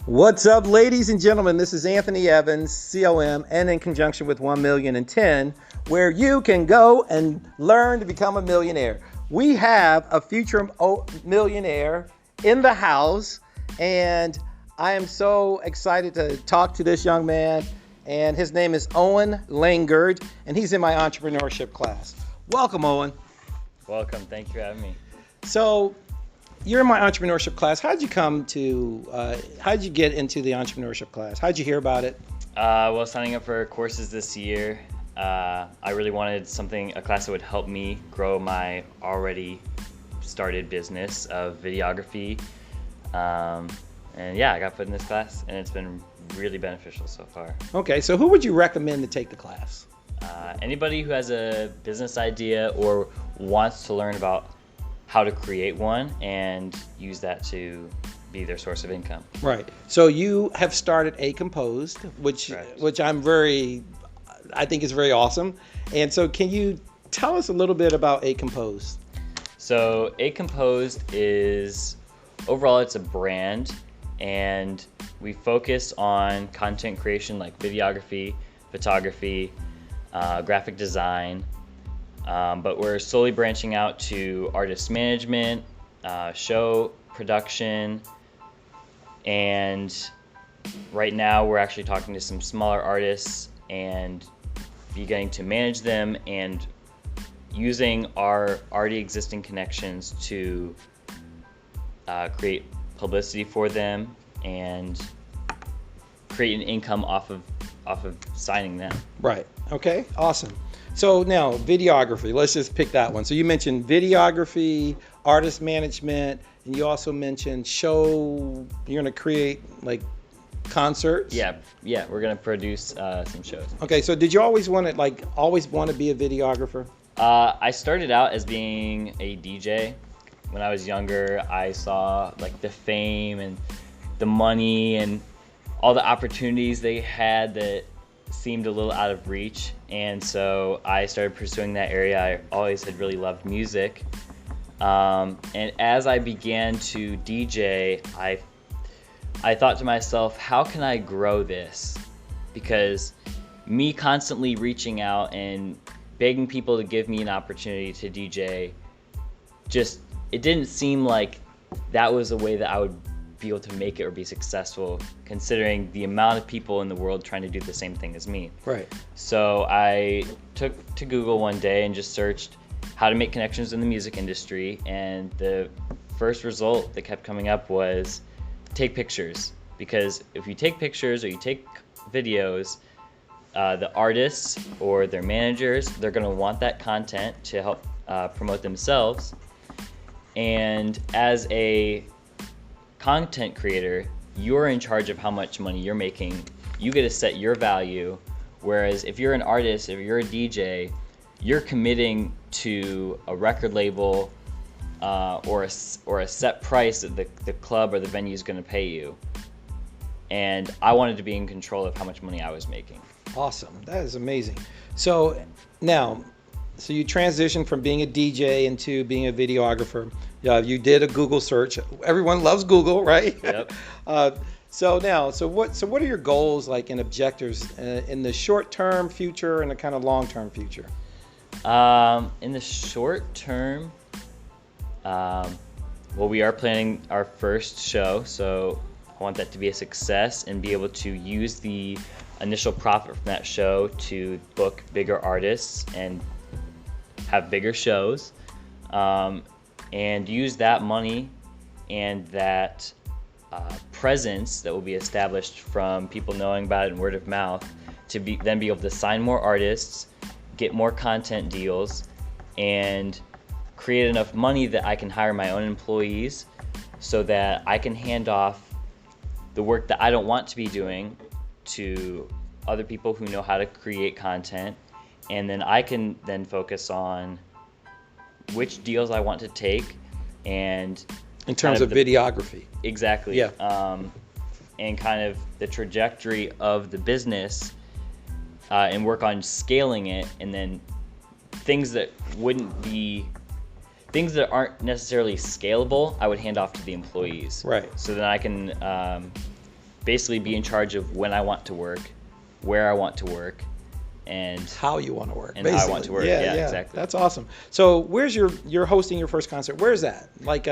What's up, ladies and gentlemen? This is Anthony Evans, COM, and in conjunction with 1,000,010, where you can go and learn to become a millionaire. We have a future millionaire in the house, and I am so excited to talk to this young man. And his name is Owen Langard, and he's in my entrepreneurship class. Welcome, Owen. Welcome. Thank you for having me. So, you're in my entrepreneurship class. How'd you get into the entrepreneurship class? How'd you hear about it? Well, signing up for courses this year, I really wanted a class that would help me grow my already started business of videography. And yeah, I got put in this class, and it's been really beneficial so far. Okay, so who would you recommend to take the class? Anybody who has a business idea or wants to learn about how to create one and use that to be their source of income. Right. So you have started A Composed, which I think is very awesome. And so can you tell us a little bit about A Composed? So A Composed is, overall it's a brand, and we focus on content creation like videography, photography, graphic design, but we're slowly branching out to artist management, show production, and right now we're actually talking to some smaller artists and beginning to manage them and using our already existing connections to create publicity for them and create an income off of signing them. Right. Okay. Awesome. So now videography, let's just pick that one. So you mentioned videography, artist management, and you also mentioned you're going to create like concerts. Yeah, we're going to produce some shows. Okay. So did you always want to be a videographer? I started out as being a DJ. When I was younger, I saw like the fame and the money and all the opportunities they had that seemed a little out of reach, and so I started pursuing that area. I always had really loved music, and as I began to DJ, I thought to myself, how can I grow this? Because me constantly reaching out and begging people to give me an opportunity to DJ, it didn't seem like that was a way that I would be able to make it or be successful, considering the amount of people in the world trying to do the same thing as me. Right. So I took to Google one day and just searched how to make connections in the music industry, and the first result that kept coming up was take pictures. Because if you take pictures or you take videos, the artists or their managers, they're going to want that content to help promote themselves. And as a content creator, you're in charge of how much money you're making. You get to set your value, whereas if you're an artist, if you're a DJ, you're committing to a record label or a set price that the club or the venue is going to pay you. And I wanted to be in control of how much money I was making. Awesome. That is amazing. So now, you transitioned from being a DJ into being a videographer. Yeah, you did a Google search. Everyone loves Google, right? Yep. So what are your goals like and objectives in the short-term future and the kind of long-term future? In the short term, well, we are planning our first show, so I want that to be a success and be able to use the initial profit from that show to book bigger artists and have bigger shows, and use that money and that presence that will be established from people knowing about it and word of mouth to then be able to sign more artists, get more content deals, and create enough money that I can hire my own employees so that I can hand off the work that I don't want to be doing to other people who know how to create content, and then I can then focus on which deals I want to take and in terms of videography. Exactly. Yeah. And kind of the trajectory of the business, and work on scaling it, and then things that aren't necessarily scalable, I would hand off to the employees. Right. So then I can basically be in charge of when I want to work, where I want to work, and how you want to work. And how I want to work. Yeah, exactly. That's awesome. So where's you're hosting your first concert? Where's that? Like,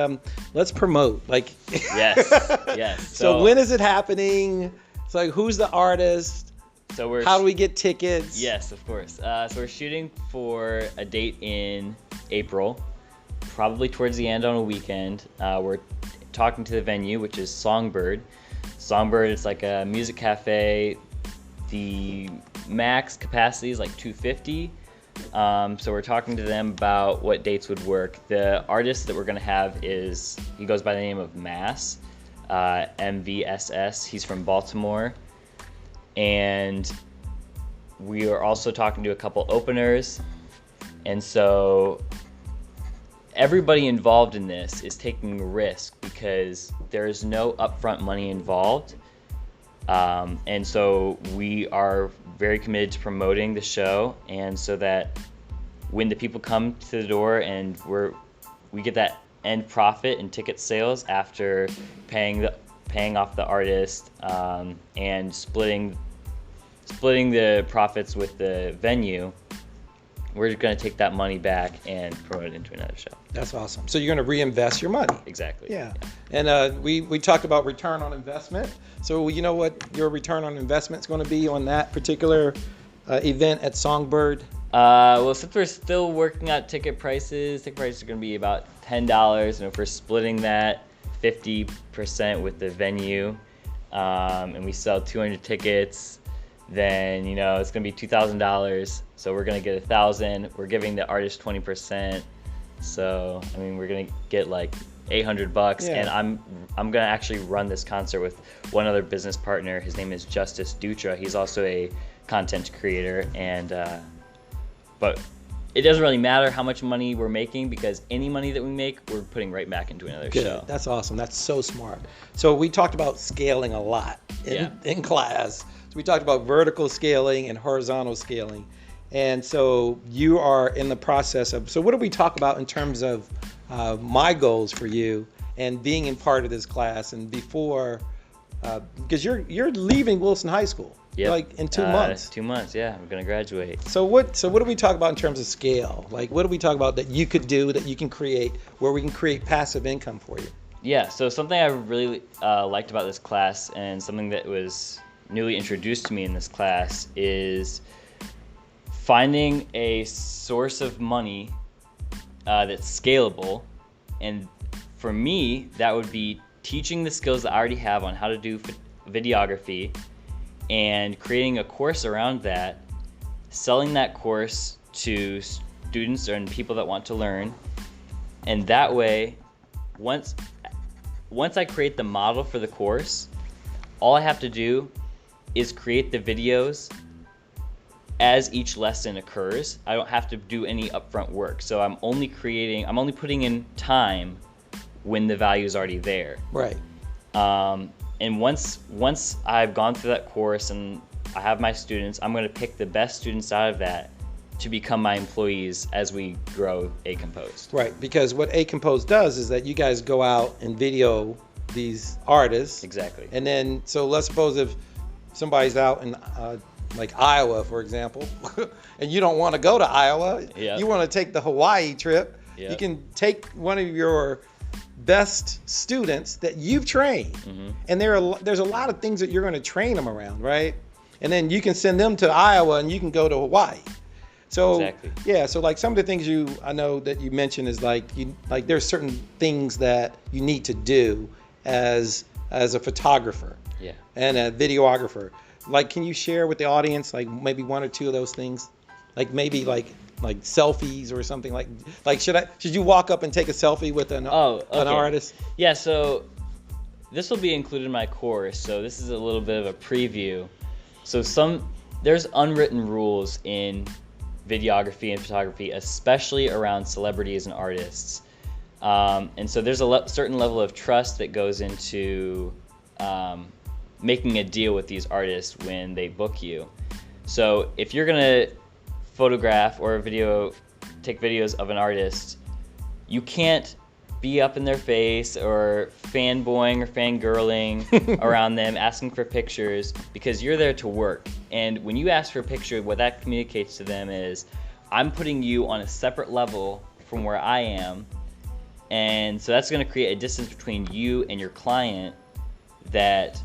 let's promote. Like, yes. So when is it happening? It's like, who's the artist? So how do we get tickets? Yes, of course. So we're shooting for a date in April, probably towards the end on a weekend. We're talking to the venue, which is Songbird. Songbird is like a music cafe. The max capacity is like 250. So we're talking to them about what dates would work. The artist that we're going to have he goes by the name of Mass, MVSS. He's from Baltimore. And we are also talking to a couple openers. And so everybody involved in this is taking a risk because there is no upfront money involved. And so we are very committed to promoting the show, and so that when the people come to the door and we get that end profit in ticket sales after paying off the artist, and splitting the profits with the venue, we're going to take that money back and promote it into another show. That's awesome. So you're going to reinvest your money. Exactly. Yeah. And we talked about return on investment. So you know what your return on investment is going to be on that particular event at Songbird? Well, since we're still working out ticket prices are going to be about $10. And if we're splitting that 50% with the venue, and we sell 200 tickets, then it's going to be $2,000. So we're going to get $1,000. We're giving the artist 20%. So we're going to get like $800. Yeah. And I'm going to actually run this concert with one other business partner. His name is Justice Dutra. He's also a content creator, and but it doesn't really matter how much money we're making, because any money that we make, we're putting right back into another show. That's awesome. That's so smart. So we talked about scaling a lot in class. So we talked about vertical scaling and horizontal scaling. And so you are in the process of, so what do we talk about in terms of my goals for you and being in part of this class, and before, because you're leaving Wilson High School. Yep. Like in 2 months. 2 months, yeah. I'm going to graduate. So what do we talk about in terms of scale? Like, what do we talk about that you could do, that you can create, where we can create passive income for you? Yeah, so something I really liked about this class, and something that was newly introduced to me in this class, is finding a source of money that's scalable. And for me, that would be teaching the skills that I already have on how to do videography, and creating a course around that, selling that course to students and people that want to learn. And that way, once I create the model for the course, all I have to do is create the videos as each lesson occurs. I don't have to do any upfront work. So I'm only putting in time when the value is already there. Right. And once I've gone through that course and I have my students, I'm going to pick the best students out of that to become my employees as we grow A Composed. Right, because what A Composed does is that you guys go out and video these artists. Exactly. And then, so let's suppose if somebody's out in like Iowa, for example, and you don't want to go to Iowa, you want to take the Hawaii trip, you can take one of your best students that you've trained, and there's a lot of things that you're going to train them around, right? And then you can send them to Iowa and you can go to Hawaii. So exactly. Yeah, so like some of the things I know that you mentioned is like there's certain things that you need to do as a photographer, and a videographer. Like, can you share with the audience like maybe one or two of those things? Like maybe like selfies or something, like should you walk up and take a selfie with an artist? Yeah, so this will be included in my course. So this is a little bit of a preview. So there's unwritten rules in videography and photography, especially around celebrities and artists. And so there's a certain level of trust that goes into making a deal with these artists when they book you. So if you're gonna photograph or take videos of an artist, you can't be up in their face or fanboying or fangirling around them, asking for pictures, because you're there to work. And when you ask for a picture, what that communicates to them is, I'm putting you on a separate level from where I am. And so that's going to create a distance between you and your client that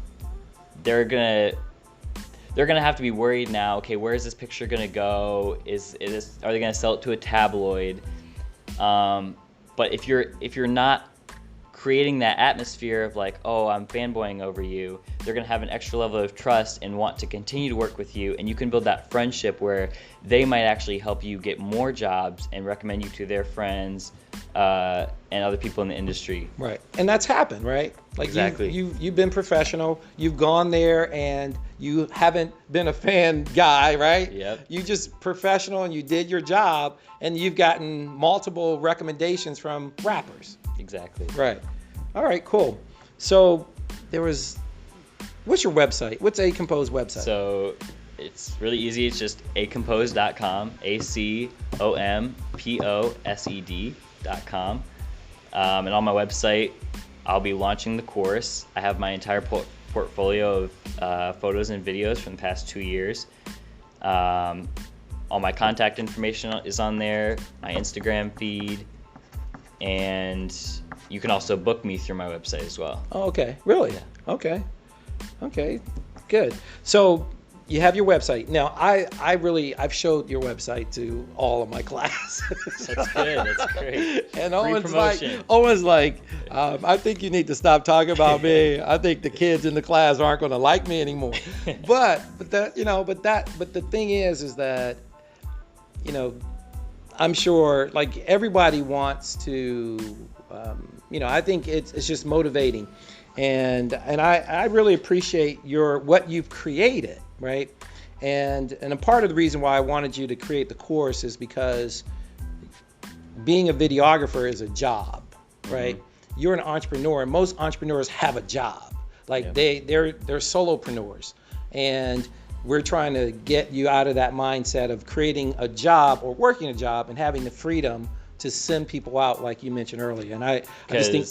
they're going to have to be worried now, okay, where is this picture going to go? Are they going to sell it to a tabloid? But if you're not creating that atmosphere of like, oh, I'm fanboying over you, they're going to have an extra level of trust and want to continue to work with you. And you can build that friendship where they might actually help you get more jobs and recommend you to their friends and other people in the industry. Right. And that's happened, right? Like exactly. You've been professional. You've gone there and you haven't been a fan guy, right? Yep. You just professional and you did your job and you've gotten multiple recommendations from rappers. Exactly. Right. All right, cool. So what's your website? What's A Compose website? So it's really easy. It's just acompose.com, ACOMPOSED.com. And on my website, I'll be launching the course. I have my entire portfolio of photos and videos from the past 2 years. All my contact information is on there, my Instagram feed, and you can also book me through my website as well. Oh, okay. Really? Yeah. Okay. Good. So you have your website. Now, I've showed your website to all of my classes. That's good. That's great. And Free Owen's like, I think you need to stop talking about me. I think the kids in the class aren't going to like me anymore. But the thing is that, I'm sure like everybody wants to, I think it's just motivating. And I really appreciate what you've created, right? And a part of the reason why I wanted you to create the course is because being a videographer is a job, right? Mm-hmm. You're an entrepreneur, and most entrepreneurs have a job. Like they're solopreneurs, and we're trying to get you out of that mindset of creating a job or working a job and having the freedom to send people out, like you mentioned earlier. And I just think,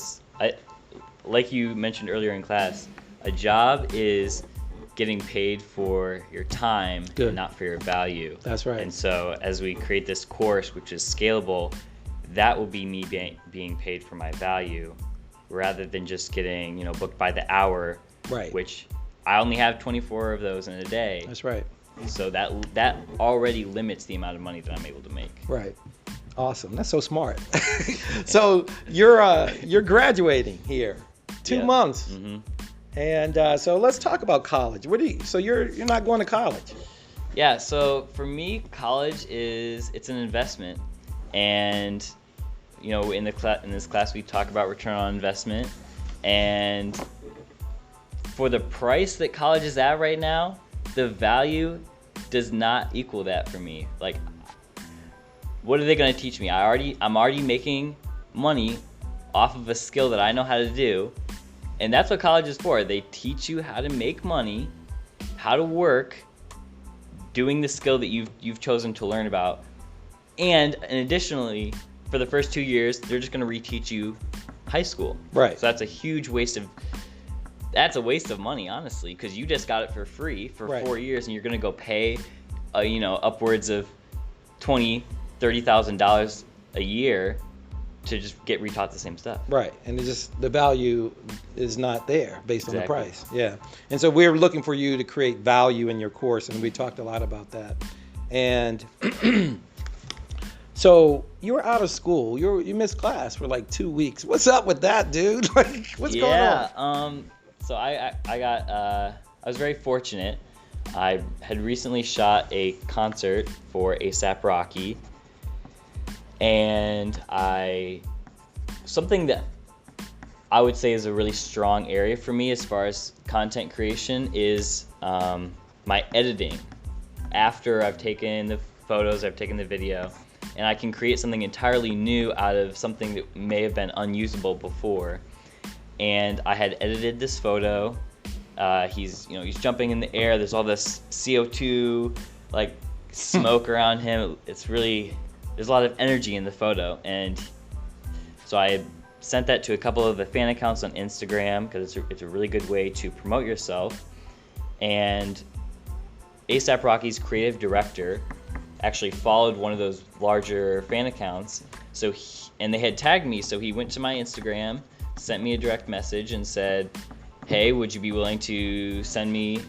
like you mentioned earlier in class, a job is getting paid for your time, and not for your value. That's right. And so as we create this course, which is scalable, that will be me being paid for my value, rather than just getting booked by the hour, right? Which I only have 24 of those in a day. That's right. So that already limits the amount of money that I'm able to make. Right. Awesome. That's so smart. So you're graduating here. 2 months. Mm-hmm. And so let's talk about college. So you're not going to college? Yeah. So for me, college it's an investment, and in this class we talk about return on investment, and for the price that college is at right now, the value does not equal that for me. Like, what are they going to teach me? I'm already making money off of a skill that I know how to do. And that's what college is for. They teach you how to make money, how to work, doing the skill that you've chosen to learn about. And additionally, for the first 2 years, they're just going to reteach you high school. Right. So that's a huge waste of money, honestly, because you just got it for free for 4 years, and you're going to go pay, upwards of $20,000-$30,000 a year to just get retaught the same stuff. Right. And the value is not there based on the price. Yeah. And so we're looking for you to create value in your course, and we talked a lot about that. And so you were out of school. You missed class for like 2 weeks. What's up with that, dude? Like, what's going on? So I was very fortunate. I had recently shot a concert for A$AP Rocky, and something that I would say is a really strong area for me as far as content creation is my editing. After I've taken the photos, I've taken the video, and I can create something entirely new out of something that may have been unusable before. And I had edited this photo. He's jumping in the air. There's all this CO2 like smoke around him. There's a lot of energy in the photo, and so I sent that to a couple of the fan accounts on Instagram because it's a really good way to promote yourself. And A$AP Rocky's creative director actually followed one of those larger fan accounts. And they had tagged me, so he went to my Instagram, sent me a direct message and said, hey, would you be willing to send me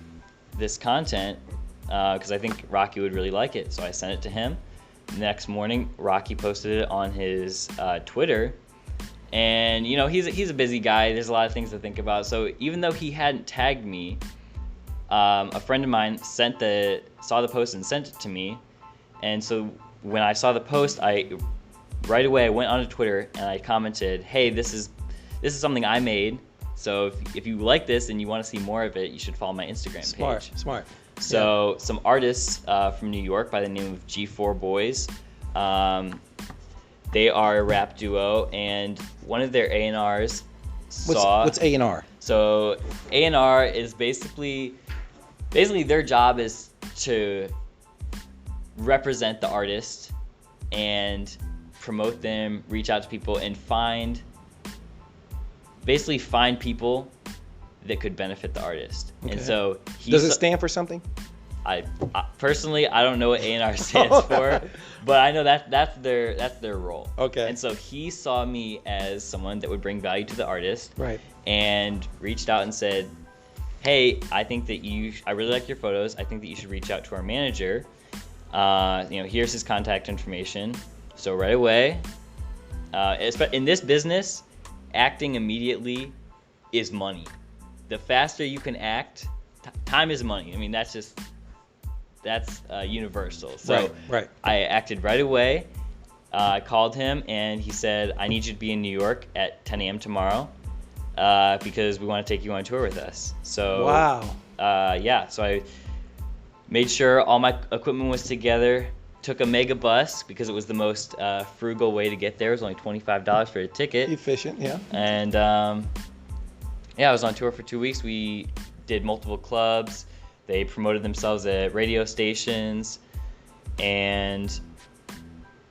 this content? Because I think Rocky would really like it. So I sent it to him. The next morning, Rocky posted it on his Twitter. And, you know, he's a busy guy. There's a lot of things to think about. So even though he hadn't tagged me, a friend of mine saw the post and sent it to me. And so when I saw the post, right away I went onto Twitter and I commented, hey, this is something I made. So if you like this and you want to see more of it, you should follow my Instagram page. Smart. So some artists from New York by the name of G4 Boys. They are a rap duo, and one of their A&Rs saw... What's A&R? So A&R is basically their job is to represent the artist and promote them, reach out to people, and find people that could benefit the artist. Okay. And so does it stand for something? I personally, I don't know what A&R stands for, but I know that's their role. Okay. And so he saw me as someone that would bring value to the artist. Right. And reached out and said, hey, I think that I really like your photos. I think that you should reach out to our manager. Here's his contact information. So right away, in this business, acting immediately is money. The faster you can act, time is money. I mean, that's universal. So right. I acted right away. I called him and he said, I need you to be in New York at 10 a.m. tomorrow because we want to take you on tour with us. So wow. So I made sure all my equipment was together. Took a mega bus because it was the most frugal way to get there. It was only $25 for a ticket. Efficient, yeah. And I was on tour for 2 weeks. We did multiple clubs. They promoted themselves at radio stations. And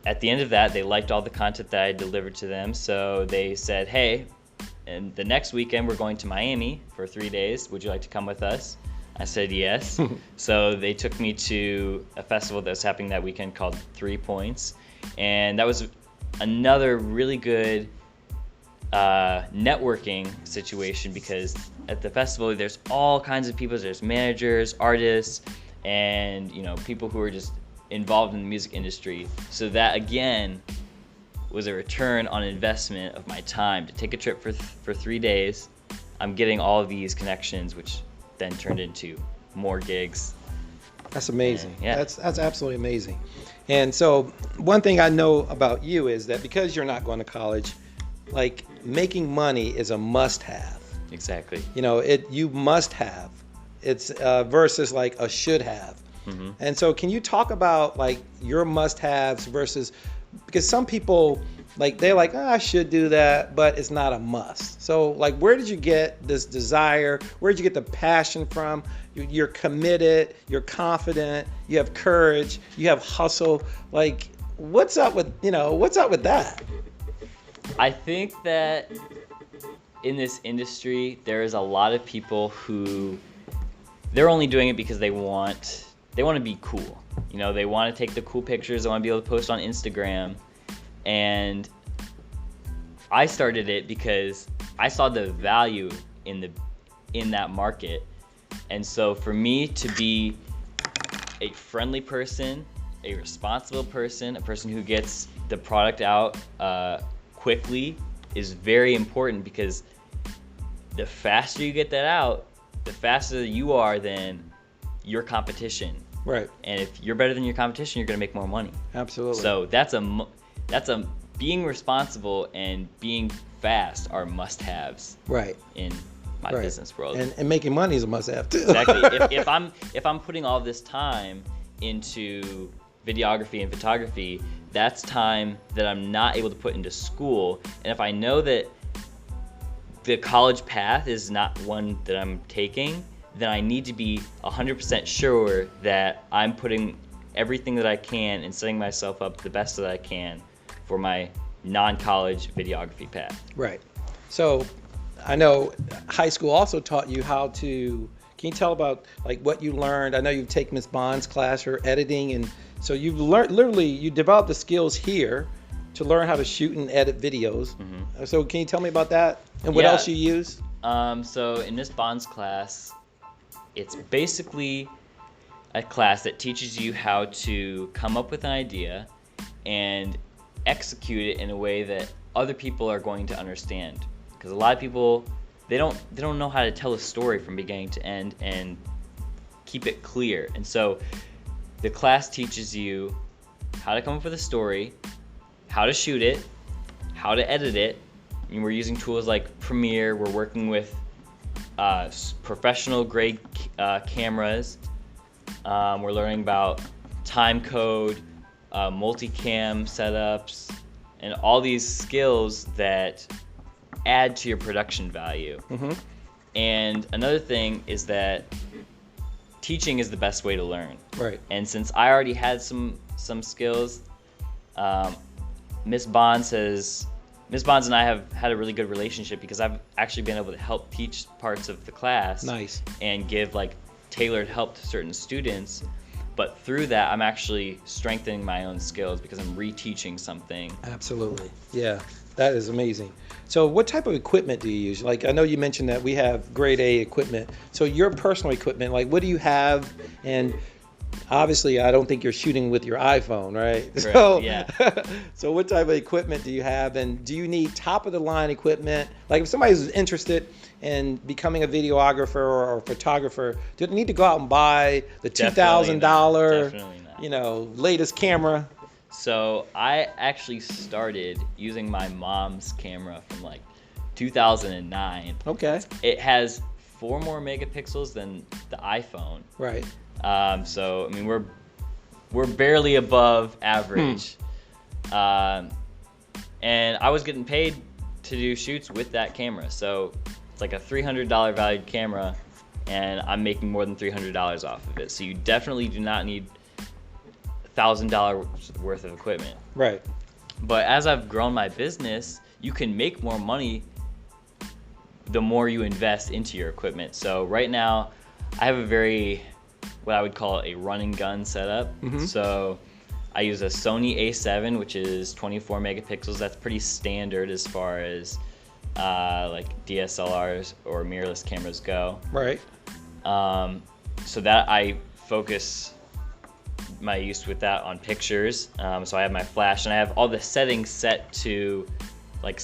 at the end of that, they liked all the content that I delivered to them. So they said, hey, and the next weekend we're going to Miami for 3 days. Would you like to come with us? I said yes. So they took me to a festival that was happening that weekend called 3 Points. And that was another really good networking situation because at the festival there's all kinds of people. There's managers, artists, and people who are just involved in the music industry. So that again was a return on investment of my time to take a trip for 3 days. I'm getting all of these connections, which then turned into more gigs. That's amazing. And, yeah. That's absolutely amazing. And so one thing I know about you is that because you're not going to college, like making money is a must-have. Exactly. You must have. It's versus like a should have. Mm-hmm. And so can you talk about like your must-haves versus, because some people they're like, I should do that, but it's not a must. So like, where did you get this desire? Where did you get the passion from? You're committed, you're confident, you have courage, you have hustle. Like, what's up with that? I think that in this industry, there is a lot of people who they're only doing it because they want to be cool. They want to take the cool pictures, they want to be able to post on Instagram. And I started it because I saw the value in that market. And so for me to be a friendly person, a responsible person, a person who gets the product out quickly is very important, because the faster you get that out, the faster you are than your competition. Right. And if you're better than your competition, you're going to make more money. Absolutely. So that's a being responsible and being fast are must-haves. Right. In my business world. And making money is a must-have too. Exactly. if I'm putting all this time into videography and photography, that's time that I'm not able to put into school. And if I know that the college path is not one that I'm taking, then I need to be 100% sure that I'm putting everything that I can and setting myself up the best that I can for my non-college videography path. Right. So I know high school also taught you how to, can you tell about like what you learned? I know you've taken Miss Bond's class for editing, and so you've learned, literally you developed the skills here to learn how to shoot and edit videos. So can you tell me about that and what else you use? So in Miss Bond's class, it's basically a class that teaches you how to come up with an idea and execute it in a way that other people are going to understand. Because a lot of people, they don't know how to tell a story from beginning to end and keep it clear. And so the class teaches you how to come up with a story, how to shoot it, how to edit it. And we're using tools like Premiere. We're working with professional grade cameras. We're learning about time code, multicam setups, and all these skills that add to your production value. And another thing is that teaching is the best way to learn. Right. And since I already had some skills, Miss Bonds and I have had a really good relationship because I've actually been able to help teach parts of the class. Nice. And give like tailored help to certain students. But through that, I'm actually strengthening my own skills because I'm reteaching something. Absolutely. Yeah, that is amazing. So what type of equipment do you use? Like, I know you mentioned that we have grade A equipment. So your personal equipment, like what do you have? And obviously, I don't think you're shooting with your iPhone, right? Correct, So, yeah. So what type of equipment do you have? And do you need top of the line equipment? Like if somebody's interested in becoming a videographer or photographer, do they need to go out and buy the $2,000, latest camera? So I actually started using my mom's camera from like 2009. Okay. It has 4 more megapixels than the iPhone. Right. So I mean we're barely above average. And I was getting paid to do shoots with that camera. So it's like a $300 valued camera, and I'm making more than $300 off of it. So you definitely do not need $1,000 worth of equipment. Right. But as I've grown my business, you can make more money the more you invest into your equipment. So right now, I have what I would call a run and gun setup. So I use a Sony A7, which is 24 megapixels. That's pretty standard as far as like DSLRs or mirrorless cameras go. Right. So that I focus my use with that on pictures. So I have my flash, and I have all the settings set to like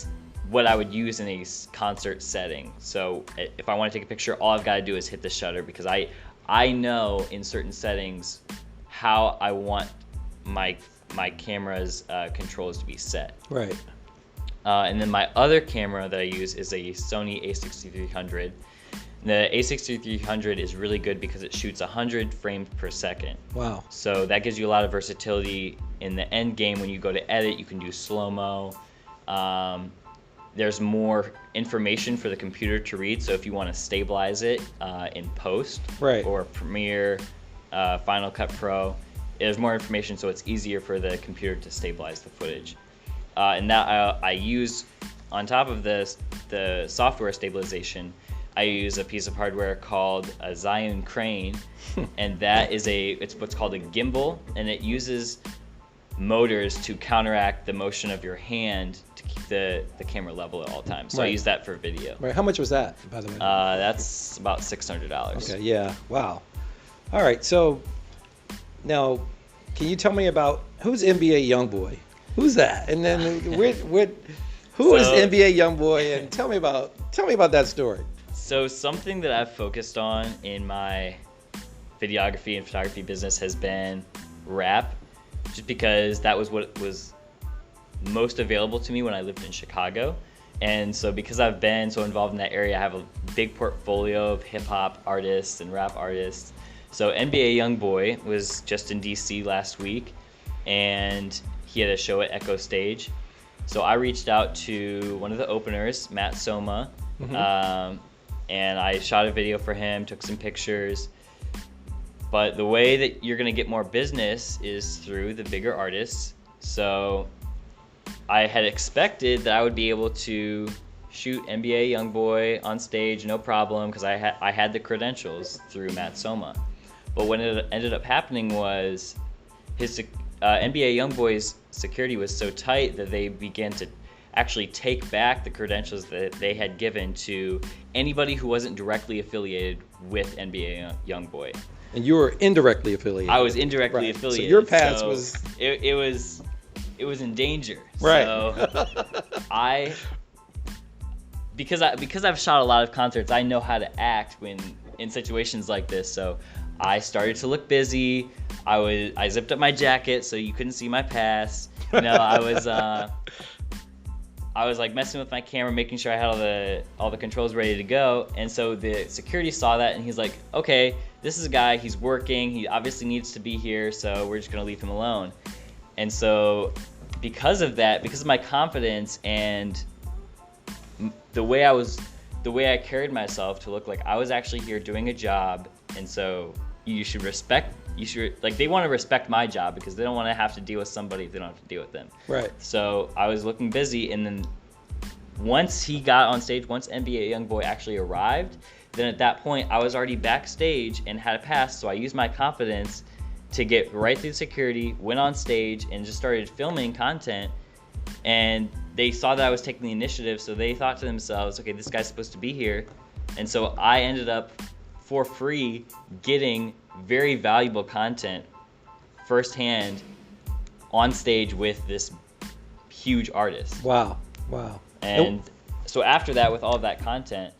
what I would use in a concert setting. So if I want to take a picture, all I've got to do is hit the shutter, because I know in certain settings how I want my camera's controls to be set. Right. And then my other camera that I use is a Sony a6300. The a6300 is really good because it shoots 100 frames per second. Wow. So that gives you a lot of versatility in the end game. When you go to edit, you can do slow-mo. There's more information for the computer to read, so if you want to stabilize it in post, right, or Premiere, Final Cut Pro, there's more information, so it's easier for the computer to stabilize the footage. And that I use, on top of this, the software stabilization, I use a piece of hardware called a Zion Crane, and that is it's what's called a gimbal, and it uses motors to counteract the motion of your hand to keep the camera level at all times. So right. I use that for video. Right. How much was that, by the way? That's about $600. Okay. Yeah. Wow. All right. So now, can you tell me about who's NBA YoungBoy? Who's that? And then who is NBA YoungBoy? And tell me about that story. So something that I've focused on in my videography and photography business has been rap, just because that was what was most available to me when I lived in Chicago. And so because I've been so involved in that area, I have a big portfolio of hip-hop artists and rap artists. So NBA YoungBoy was just in DC last week, and he had a show at Echo Stage. So I reached out to one of the openers, Matt Soma, and I shot a video for him, took some pictures. But the way that you're gonna get more business is through the bigger artists. So I had expected that I would be able to shoot NBA YoungBoy on stage, no problem, because I had the credentials through Matt Soma. But what ended up happening was his NBA YoungBoy's security was so tight that they began to actually take back the credentials that they had given to anybody who wasn't directly affiliated with NBA YoungBoy. And you were indirectly affiliated. I was indirectly affiliated. So your pass was... It was in danger. Right. So because I've shot a lot of concerts, I know how to act in situations like this. So I started to look busy. I zipped up my jacket so you couldn't see my pass. I was like messing with my camera, making sure I had all the controls ready to go. And so the security saw that and he's like, okay, this is a guy, he's working, he obviously needs to be here, so we're just gonna leave him alone. And so because of that, because of my confidence and the way I carried myself to look like I was actually here doing a job, and so they want to respect my job because they don't want to have to deal with somebody if they don't have to deal with them. Right. So I was looking busy, and then once he got on stage, once NBA YoungBoy actually arrived, then at that point I was already backstage and had a pass, so I used my confidence to get right through security, went on stage, and just started filming content. And they saw that I was taking the initiative, so they thought to themselves, okay, this guy's supposed to be here. And so I ended up, for free, getting very valuable content firsthand on stage with this huge artist. Wow. And so after that, with all of that content,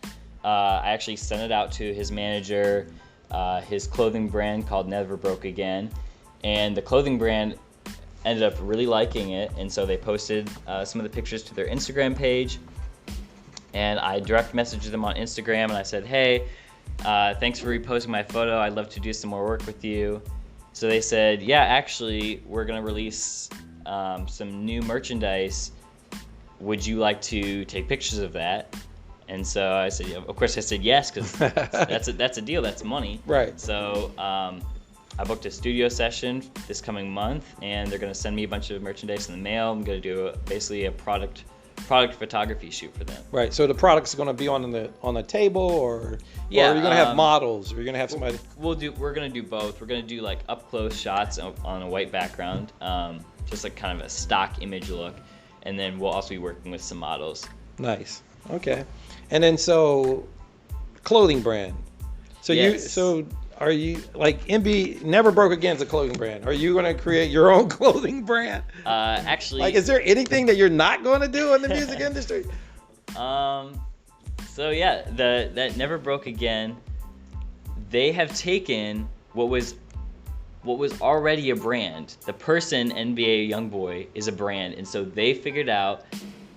I actually sent it out to his manager, his clothing brand called Never Broke Again. And the clothing brand ended up really liking it, and so they posted some of the pictures to their Instagram page. And I direct messaged them on Instagram, and I said, hey, thanks for reposting my photo. I'd love to do some more work with you. So they said, yeah, actually, we're going to release some new merchandise. Would you like to take pictures of that? And so I said, of course I said yes, because that's a deal, that's money. Right. So I booked a studio session this coming month, and they're going to send me a bunch of merchandise in the mail. I'm going to do basically a product photography shoot for them. Right. So the product's going to be on the table, or yeah, or are you going to have models, or you're going to have somebody? We're going to do both. We're going to do like up close shots on a white background, just like kind of a stock image look, and then we'll also be working with some models. Nice. Okay. And then so clothing brand. So yes. Are you like MB Never Broke Again's a clothing brand? Are you going to create your own clothing brand? Actually, like, is there anything that you're not going to do in the music industry? So yeah, that Never Broke Again, they have taken what was already a brand. The person NBA YoungBoy is a brand, and so they figured out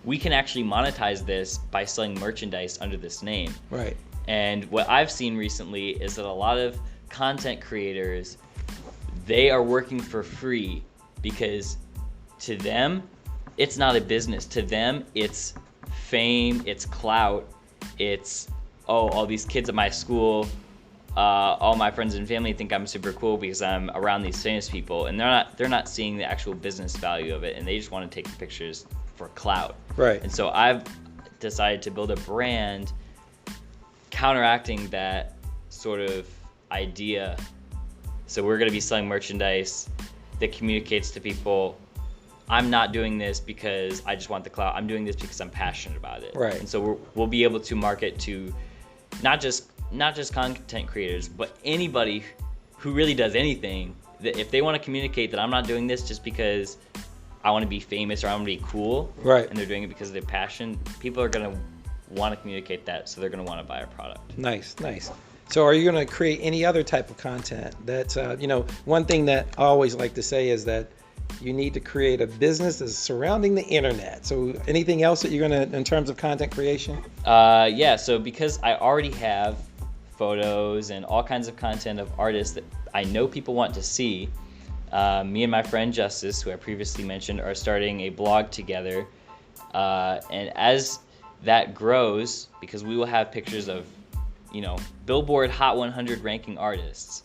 we can actually monetize this by selling merchandise under this name. Right. And what I've seen recently is that a lot of content creators, they are working for free because to them, it's not a business. To them, it's fame, it's clout, it's, oh, all these kids at my school, all my friends and family think I'm super cool because I'm around these famous people, and they're not seeing the actual business value of it, and they just want to take the pictures for clout. Right. And so I've decided to build a brand counteracting that sort of idea. So we're going to be selling merchandise that communicates to people, I'm not doing this because I just want the clout. I'm doing this because I'm passionate about it. Right. And so we'll be able to market to not just content creators, but anybody who really does anything. That if they want to communicate that I'm not doing this just because I want to be famous or I want to be cool, right, and they're doing it because of their passion, people are going to want to communicate that, so they're going to want to buy our product. Nice. So are you going to create any other type of content? That's, one thing that I always like to say is that you need to create a business that's surrounding the internet. So anything else that you're going to, in terms of content creation? Yeah, so because I already have photos and all kinds of content of artists that I know people want to see, me and my friend Justice, who I previously mentioned, are starting a blog together. And as that grows, because we will have pictures of, Billboard Hot 100 ranking artists.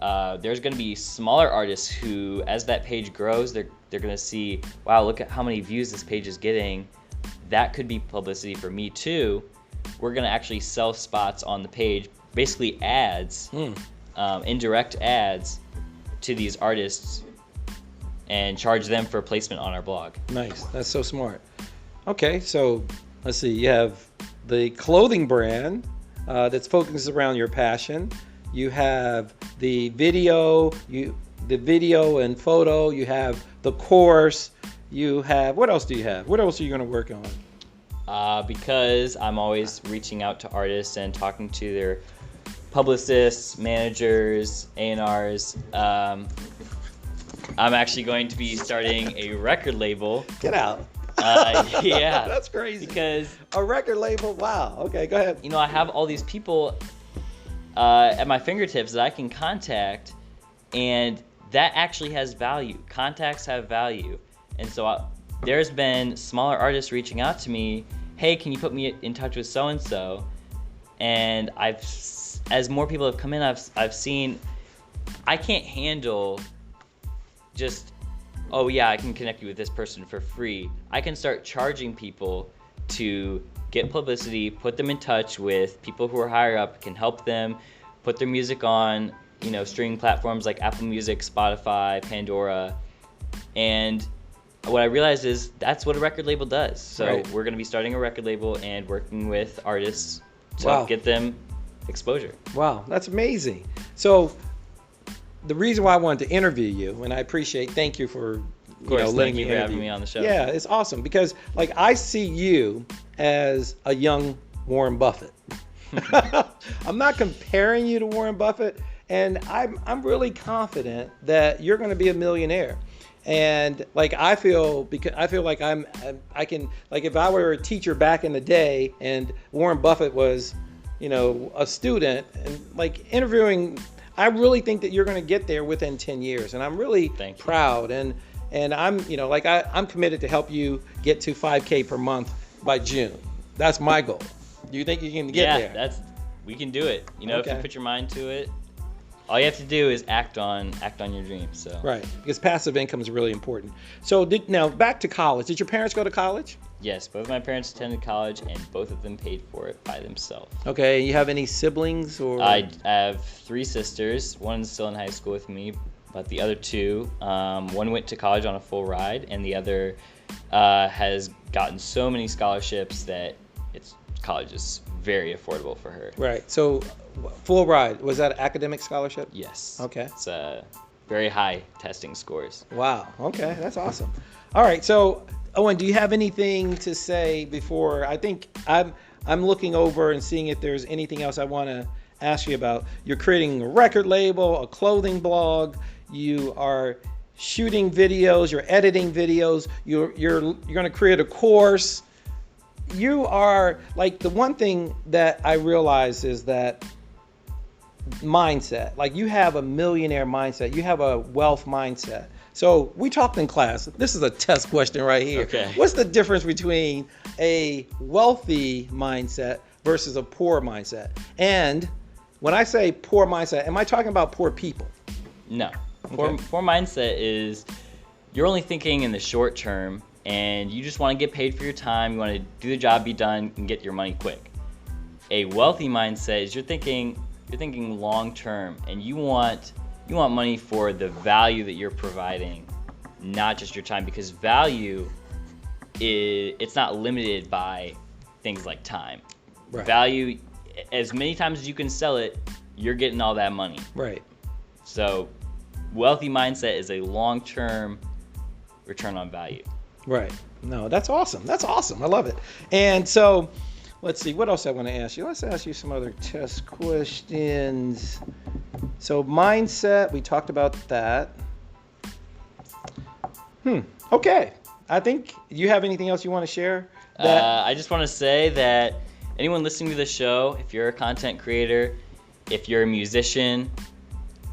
There's going to be smaller artists who, as that page grows, they're going to see, wow, look at how many views this page is getting. That could be publicity for me too. We're going to actually sell spots on the page, basically ads, indirect ads to these artists, and charge them for placement on our blog. Nice. That's so smart. Okay, so let's see. You have the clothing brand that's focused around your passion. You have the video, and photo. You have the course. You have, what else do you have? What else are you going to work on? Because I'm always reaching out to artists and talking to their publicists, managers, A&Rs. I'm actually going to be starting a record label. Get out. Yeah. That's crazy. Because a record label, wow. Okay, go ahead. You know, I have all these people at my fingertips that I can contact, and that actually has value. Contacts have value. And so there's been smaller artists reaching out to me, hey, can you put me in touch with so-and-so? And as more people have come in, I've seen, I can't handle just, oh yeah, I can connect you with this person for free. I can start charging people to get publicity, put them in touch with people who are higher up, can help them put their music on, you know, streaming platforms like Apple Music, Spotify, Pandora. And what I realized is that's what a record label does. So Right. We're going to be starting a record label and working with artists to get them exposure. Wow, that's amazing. So the reason why I wanted to interview you, and I appreciate, thank you for letting me for having me on the show. Yeah, it's awesome because like I see you as a young Warren Buffett. I'm not comparing you to Warren Buffett, and I'm really confident that you're going to be a millionaire. And like I feel like I can, like if I were a teacher back in the day and Warren Buffett was, you know, a student, and like interviewing, I really think that you're going to get there within 10 years, and I'm really proud, and I'm, you know, like I'm committed to help you get to 5K per month by June. That's my goal. Do you think you can get there? Yeah, we can do it. You know, if you put your mind to it, all you have to do is act on your dreams. So right, because passive income is really important. So now back to college. Did your parents go to college? Yes, both of my parents attended college, and both of them paid for it by themselves. Okay, you have any siblings or? I have 3 sisters. One's still in high school with me, but the other 2, one went to college on a full ride, and the other has gotten so many scholarships that college is very affordable for her. Right. So, full ride, was that an academic scholarship? Yes. Okay. It's very high testing scores. Wow. Okay, that's awesome. All right. So, Owen, do you have anything to say before? I think I'm looking over and seeing if there's anything else I want to ask you about. You're creating a record label, a clothing blog. You are shooting videos. You're editing videos. You're going to create a course. You are, like, the one thing that I realize is that mindset. Like, you have a millionaire mindset. You have a wealth mindset. So we talked in class. This is a test question right here. Okay. What's the difference between a wealthy mindset versus a poor mindset? And when I say poor mindset, am I talking about poor people? No. Poor mindset is you're only thinking in the short term, and you just want to get paid for your time. You want to do the job, be done, and get your money quick. A wealthy mindset is you're thinking long term, and you want money for the value that you're providing, not just your time, because value it's not limited by things like time. Right. Value, as many times as you can sell it, you're getting all that money. Right. So wealthy mindset is a long-term return on value. Right. No, that's awesome. That's awesome. I love it. And so, let's see, what else I want to ask you? Let's ask you some other test questions. So, mindset, we talked about that. Okay. I think you have anything else you want to share? I just want to say that anyone listening to the show, if you're a content creator, if you're a musician,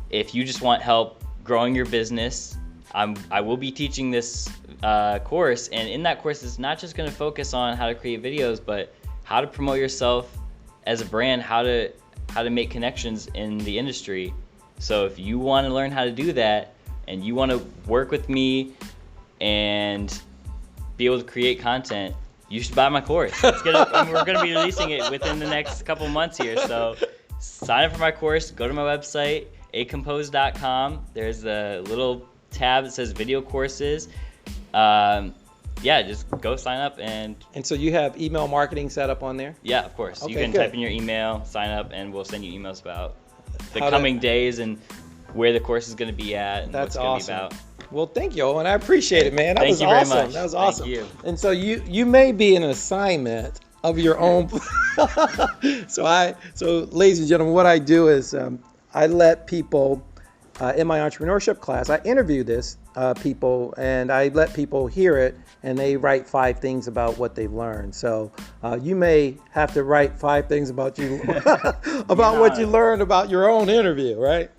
if you just want help growing your business, I will be teaching this course, and in that course, it's not just going to focus on how to create videos, but how to promote yourself as a brand, how to make connections in the industry. So if you want to learn how to do that, and you want to work with me and be able to create content, you should buy my course. We're going to be releasing it within the next couple months here. So sign up for my course. Go to my website, acompose.com. There's a little tab that says video courses. Just go sign up. And so you have email marketing set up on there? Yeah, of course. Okay, you can good. type in your email, sign up, and we'll send you emails about the coming days and where the course is going to be at and That's what's going to be awesome. about. Well, thank you, Owen. I appreciate it, man. That Thank was you very awesome. much. That was awesome. Thank you. And so you may be an assignment of your own. So ladies and gentlemen, what I do is I let people in my entrepreneurship class, I interview people, and I let people hear it, and they write 5 things about what they've learned. So you may have to write 5 things about you about what you learned about your own interview, right?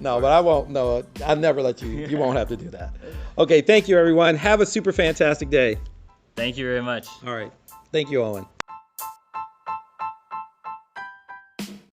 No, but I won't. No, I'll never let you. You won't have to do that. Okay, thank you, everyone. Have a super fantastic day. Thank you very much. All right. Thank you, Owen.